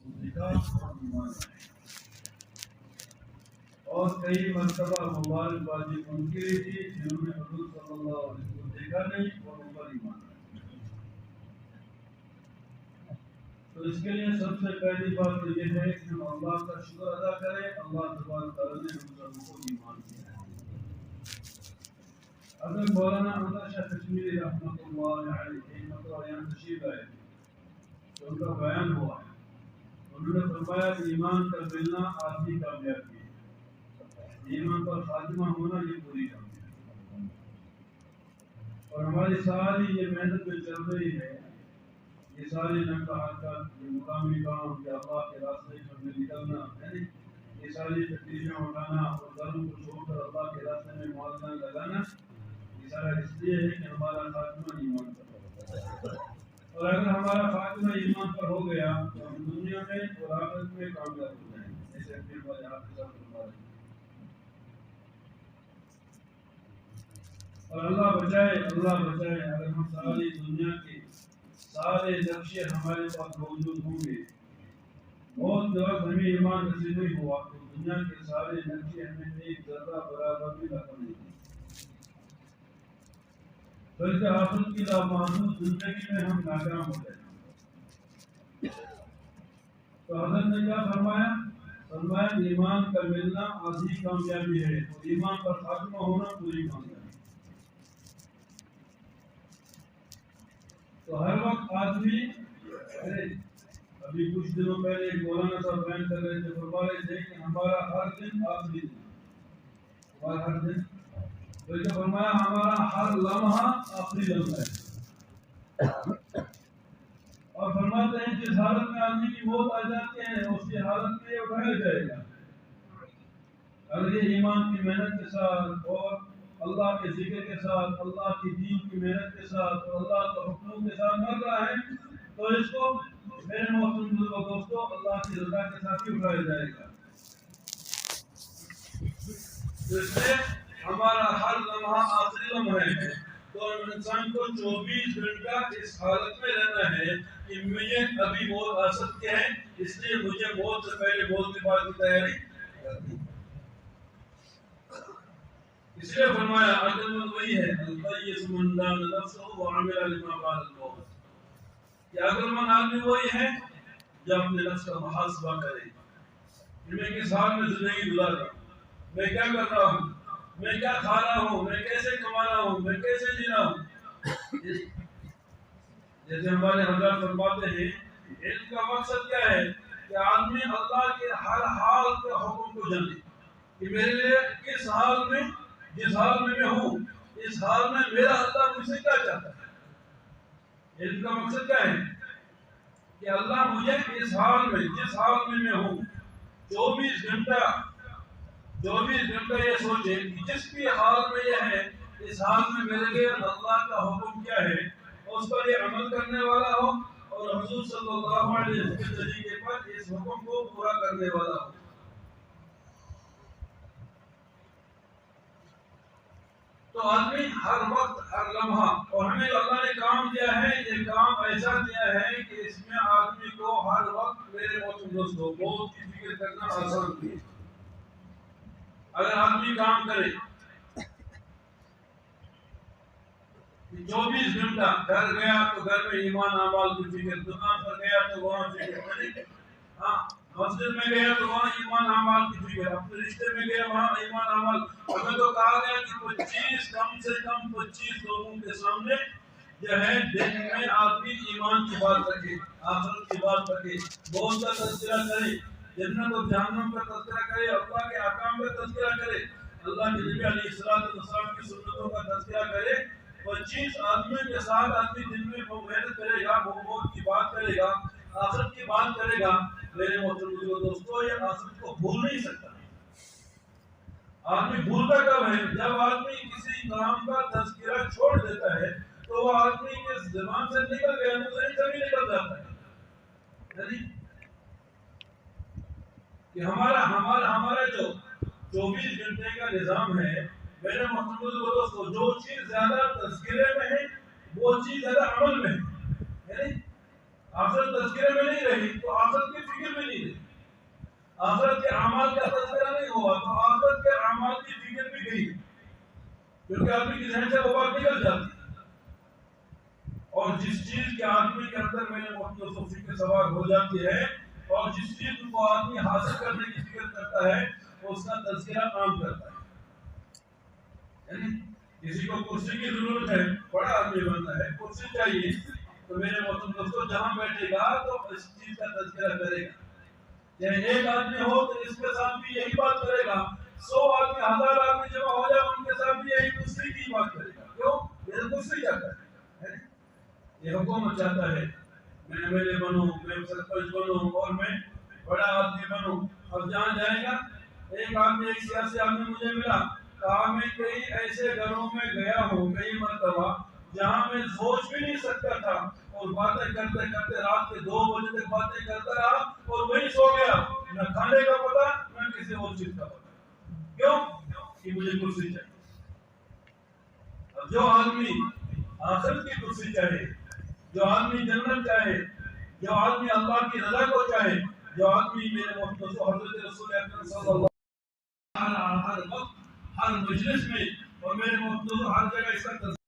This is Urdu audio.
نکاح اور ایمان لائے اور کئی مرتبہ مبارکبادی ان کی تھی جنہوں نے حضور صلی اللہ علیہ وسلم کو دیکھا نہیں اور ان پر ایمان لایا۔ تو اس کے لیے سب سے پہلی بات تو یہ ہے کہ ہم اللہ کا شکر ادا کریں، اللہ تبارک تعالیٰ نے ہم سب کو ایمان دیا ہے۔ اگر مولانا احمد شاہ کشمیری رحمۃ اللہ علیہ ایک مرتبہ یہاں تشریف آئے تو ان کا بیان ہوا ہے، انہوں نے فرمایا کہ ایمان کا ملنا آدھی کامیابی ہے، ایمان پر خاتمہ ہونا یہ پوری کامیابی ہے۔ اور ہماری ساری یہ محنت جو چل رہی ہے، یہ ساری نقل حرکت، یہ مقامی کام، یہ اللہ کے راستے میں نکلنا ہے، یہ ساری تکلیفیں اٹھانا اور گھروں کو چھوڑ کر اللہ کے راستے میں معاوضہ لگانا، یہ سارا اس لیے ہے کہ ہمارا خاتمہ ایمان پر ہو۔ اور اگر ہمارا خاتمہ ایمان پر ہو گیا تو ہم دنیا میں اور آخرت میں کامیاب ہو جائیں گے، جیسے اپنے والے آپ کے ساتھ فرما رہے ہیں۔ اور اللہ بچائے اگر ہم ساری دنیا کے سارے نقشے ہمارے پاس موجود ہوں گے، بہت وقت ہمیں ایمان نصیب نہیں ہوا تو دنیا کے سارے نقشے ہمیں ایک ذرہ برابر بھی نفع نہیں دیں، بلکہ آخرت کی لامحدود زندگی میں ہم ناکام ہو جائیں گے۔ تو حضرت نے کیا فرمایا ایمان کا ملنا آدھی کامیابی ہے اور ایمان پر خاتمہ ہونا پوری کامیابی۔ تو ہر وقت آدمی، ابھی کچھ دنوں پہلے ایک مولانا صاحب بیان کر رہے تھے، فرما رہے تھے کہ ہمارا ہر دن آخری دن، ہمارا ہر دن، بلکہ فرمایا ہمارا ہر لمحہ آخری لمحہ ہے۔ اور فرماتے ہیں جس حالت میں آدمی کی موت آ جاتی ہے اسی حالت میں اٹھایا جائے گا۔ اگر یہ ایمان کی محنت کے ساتھ اور اللہ کے ذکر کے ساتھ، اللہ کی دین کی محنت کے ساتھ اور اللہ کے حکموں کے ساتھ مر رہا ہے تو اس کو میرے محترم دوستوں اللہ کی رضا کے ساتھ ہی اٹھایا جائے گا۔ اس لیے ہمارا ہر لمحہ آخری لمحہ ہے، تو انسان کو 24 گھنٹہ اس حالت میں رہنا ہے کہ مجھے ابھی موت آ سکتی ہے، اس لیے مجھے موت سے پہلے موت کے بعد کی تیاری کرنی ہے۔ اس لیے فرمایا عقل مند وہی ہے القیس من دان نفسه وعمل لما بعد الموت، کہ عقل مند آدمی وہی ہے جو اپنے نفس کا محاسبہ کرے کہ میں کس حال میں زندگی گزار رہا ہوں، میں کیا کر رہا ہوں، میں کیا کھا رہا ہوں، میں کیسے کما رہا ہوں، میں کیسے جی رہا ہوں۔ جیسے ہمارے حضرات فرماتے ہیں علم کا مقصد کیا ہے کہ آدمی اللہ کے ہر حال کے حکم کو جانے کہ میرے لیے کس حال میں، جس حال میں ہوں، اس حال میں میرا اللہ مجھ سے کیا چاہتا ہے۔ علم کا مقصد کیا ہے کہ اللہ مجھے اس حال میں، جس حال میں ہوں، 24 گھنٹہ یہ سوچے کہ جس بھی حال میں یہ ہے، اس حال میں میرے لیے اللہ کا حکم کیا ہے، اس پر یہ عمل کرنے والا ہو اور حضور صلی اللہ علیہ وسلم کے طریقے پر اس حکم کو پورا کرنے والا ہو۔ تو آدمی ہر وقت، ہر لمحہ، اور ہمیں جو اللہ نے کام دیا ہے یہ کام ایسا دیا ہے کہ اس میں آدمی کو ہر وقت، میرے محترم دوستو، موت کی فکر کرنا آسان نہیں ہے۔ اگر آدمی کام کرے 24 گھنٹہ، گھر گیا تو گھر میں ایمان اعمال کی فکر، دکان پر گیا تو وہاں فکر، مسجد میں گیا تو وہاں ایمان اعمال کی فکر، اپنے رشتے میں گیا وہاں ایمان اعمال۔ ہمیں تو کہا گیا کہ کم سے کم 25 لوگوں کے سامنے جو ہے دن میں آدمی ایمان کی بات رکھے، آخرت کی بات رکھے، موت کا تذکرہ کرے، جنت اور جہنم کا تذکرہ کرے، اللہ کے احکام کا تذکرہ کرے، اللہ کے نبی علیہ السلام کی سنتوں کا تذکرہ کرے۔ 25 آدمیوں کے ساتھ آدمی دن میں وہ محنت کرے گا، وہ موت کی بات کرے گا، آخرت کی بات کرے گا۔ میرے محترم دوستو، یہ آخرت کو بھول نہیں سکتا۔ آدمی بھولتا کب ہے؟ جب آدمی کسی کام کا تذکرہ چھوڑ دیتا ہے تو وہ آدمی کے زبان سے نکل گیا تو ذہن سے بھی نکل جاتا ہے۔ کہ ہمارا جو 24 گھنٹے کا نظام ہے، میرے محترم دوستو، جو چیز زیادہ تذکرے میں ہے وہ چیز زیادہ عمل میں ہے۔ آخرت تذکرے میں نہیں رہی تو آخرت کی فکر میں نہیں رہی. آخرت کے اعمال کا تذکرہ نہیں ہوا تو آخرت کے اعمال کی فکر بھی گئی، کیونکہ آدمی کی ذہن سے وہ بات نکل جاتی ہے. اور جس چیز کے آدمی کے اندر میرے محمد و فکر سوار ہو جاتی ہے اور جس چیز کو آدمی حاصل کرنے کی فکر کرتا ہے اس کا تذکرہ عام کرتا ہے. یعنی کسی کو کرسی کی ضرورت ہے، بڑا آدمی بننا ہے، کرسی چاہیے، تو میرے محترم دوستو جہاں بیٹھے گا تو اس چیز کا تذکرہ کرے گا. یعنی ایک آدمی ہو تو اس کے ساتھ بھی یہی بات کرے گا، 100 آدمی 1000 آدمی جمع ہو جائے ان کے ساتھ بھی یہی کرسی کی بات کرے گا. کیوں؟ یہ کرسی چاہتا ہے، یہ حکومت چاہتا ہے میں ایم ایل اے بنوں، میں سرپنچ بنوں اور میں بڑا آدمی بنوں. اب جہاں جائے گا ایک آدمی، ایک سیاسی آدمی مجھے ملا، کہا میں کئی ایسے گھروں میں گیا ہوں کئی مرتبہ جہاں میں سوچ بھی نہیں سکتا تھا اور باتیں کرتے کرتے رات کے 2 بجے تک باتیں کرتا رہا اور وہیں سو گیا، نہ کھانے کا پتا نہ کسی اور چیز کا پتا. کیوں؟ کہ مجھے کرسی چاہیے. اب جو آدمی آخرت کی کرسی چاہے، جو آدمی جنت چاہے، جو آدمی اللہ کی رضا کو چاہے، جو آدمی میرے محمد حضرت رسول اکرم صلی اللہ علیہ وسلم ہر وقت ہر مجلس میں اور میرے محمد ہر جگہ اس کا